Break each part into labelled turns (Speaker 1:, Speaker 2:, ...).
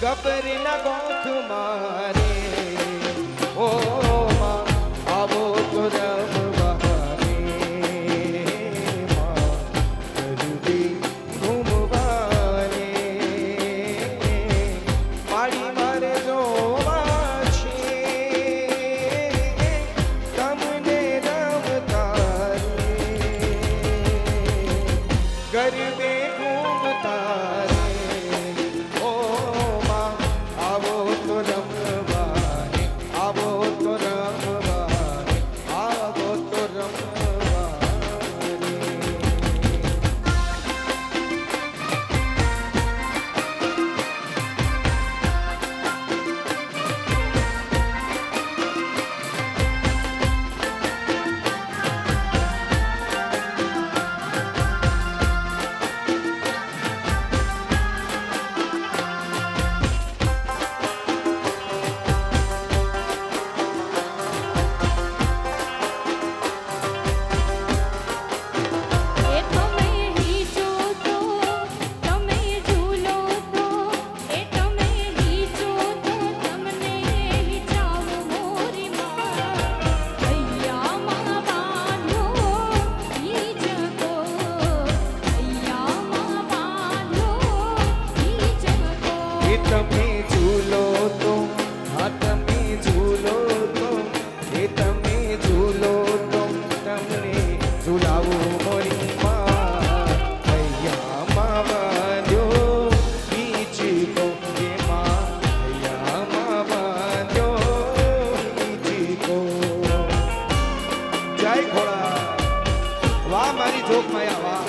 Speaker 1: ગબરીના ગોખ મારે ઓ માં આવો તો રમવા રે માં ગરબી ઘૂમવા રે મારી મારે જોવા છે તમને રમતા રે ગરબે ઘૂમતા રે ઓ માં આવો તો રમવા રે આવો તો રમવા રે આવો તો રમવા રે
Speaker 2: એ તમે હીચો તો તમે ઝૂલો તો એ તમે હીચો તો તમને હિચાવ મોરી માં હૈયામાં બાંધો હીચકો હૈયામાં બાંધો હીચકો
Speaker 1: એ તમે ઝૂલો તો હા તમે ઝૂલો તો એ તમે ઝૂલો તો તમને ઝૂલાવો મોરી માં હૈયામાં બાંધ્યો ઈચકો એ માં હૈયામાં બાંધ્યો ઈચકો જય ખોળા વાહ મારી જોગ માયા વાહ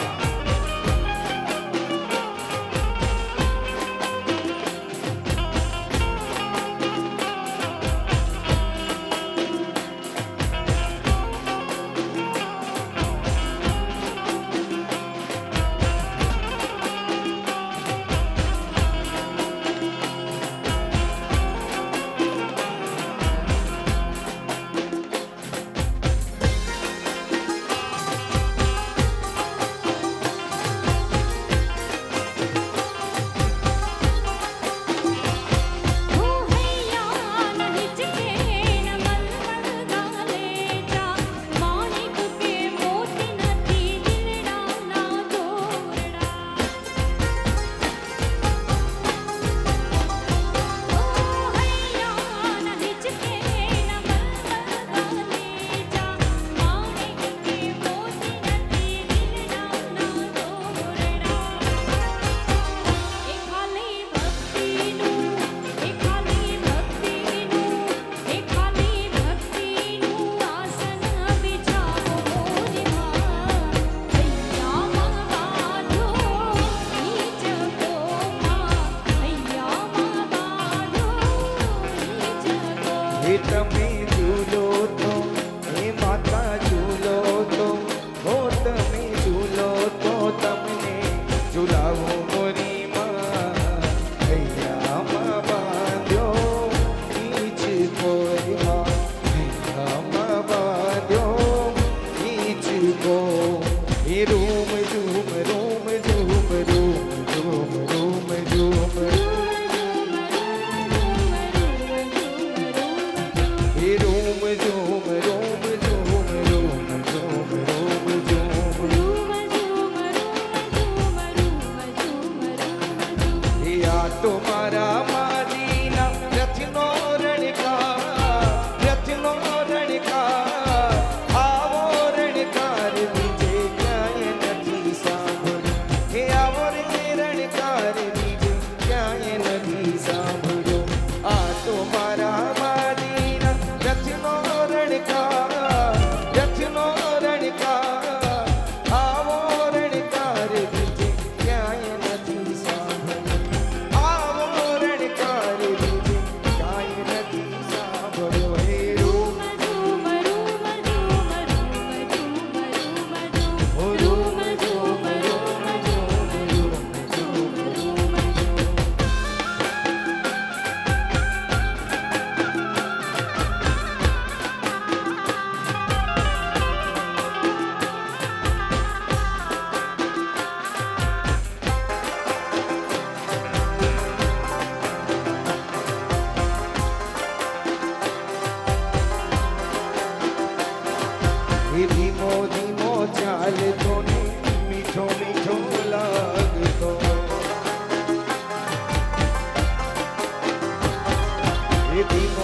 Speaker 2: ઓ હૈયા ન હિચકે ન મલમલ ગાલે જા માણિક કે મોતી નથી દિલડા ના દોરડા ઓ હૈયા ન હિચકે ન મલમલ ગાલે જા માણિક કે મોતી નથી દિલડા ના દોરડા એ ખાલી ભક્તિનું એ ખાલી ભક્તિનું એ ખાલી ભક્તિનું આસન બિછાવો મોરી માં હૈયામાં બાંધો હીચકો માં હૈયામાં બાંધો હીચકો
Speaker 1: એ તમે ઝૂલો તો એ માતા ઝૂલો તો હો તમે ઝૂલો તો તમને ઝૂલાવો મોરી માં હૈયામાં બાંધ્યો ઈચકો એ માં હૈયામાં બાંધ્યો ઈચકો એ રૂમ ઝૂમ રૂમ ઝૂમ રૂમ ઝૂમ રૂમ ઝૂમ એ રૂમ ઝૂમ રૂમ ઝૂમ રૂમ ઝૂમ રૂમ ઝૂમ એ આ તો મારા માદીના રથનો રણકાર આવો રણકાર બીજે ક્યાંય નથી સાંભળ્યો એ આવો રે રણકાર બીજે ક્યાંય નથી સાંભળ્યો આ તો મારા માદીના રથનો રણકાર આવો રણકાર બીજે ક્યાંય નથી સાંભળ્યો આવો રણકાર એ ભીમ